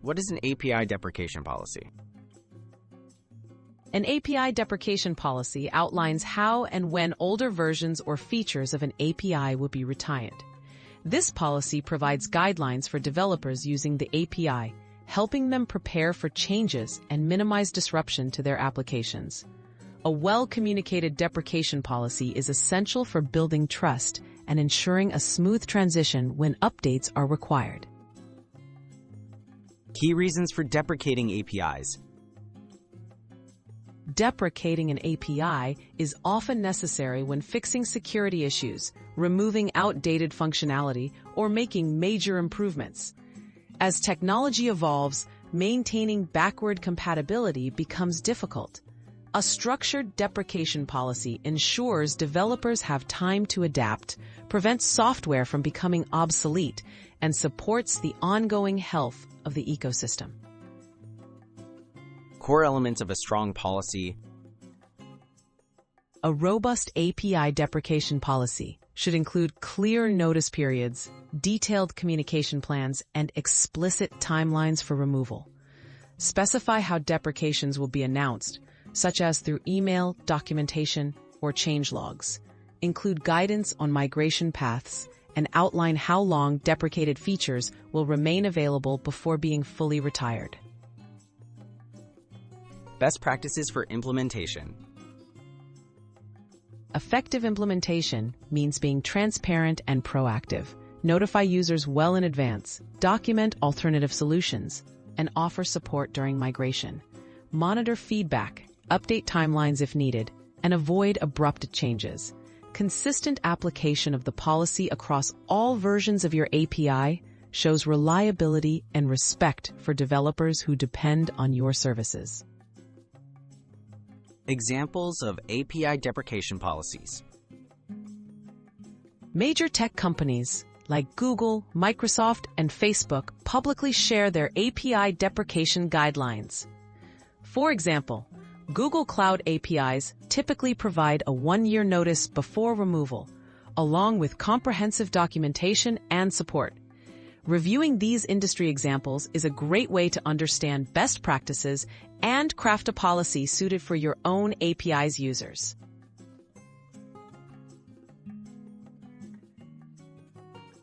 What is an API deprecation policy? An API deprecation policy outlines how and when older versions or features of an API will be retired. This policy provides guidelines for developers using the API, helping them prepare for changes and minimize disruption to their applications. A well-communicated deprecation policy is essential for building trust and ensuring a smooth transition when updates are required. Key reasons for deprecating APIs. Deprecating an API is often necessary when fixing security issues, removing outdated functionality, or making major improvements. As technology evolves, maintaining backward compatibility becomes difficult. A structured deprecation policy ensures developers have time to adapt, prevents software from becoming obsolete, and supports the ongoing health of the ecosystem. Core elements of a strong policy. A robust API deprecation policy should include clear notice periods, detailed communication plans, and explicit timelines for removal. Specify how deprecations will be announced, such as through email, documentation, or change logs. Include guidance on migration paths and outline how long deprecated features will remain available before being fully retired. Best practices for implementation. Effective implementation means being transparent and proactive. Notify users well in advance, document alternative solutions, and offer support during migration. Monitor feedback, update timelines if needed, and avoid abrupt changes. Consistent application of the policy across all versions of your API shows reliability and respect for developers who depend on your services. Examples of API deprecation policies. Major tech companies like Google, Microsoft, and Facebook publicly share their API deprecation guidelines. For example, Google Cloud APIs typically provide a 1-year notice before removal, along with comprehensive documentation and support. Reviewing these industry examples is a great way to understand best practices and craft a policy suited for your own API's users.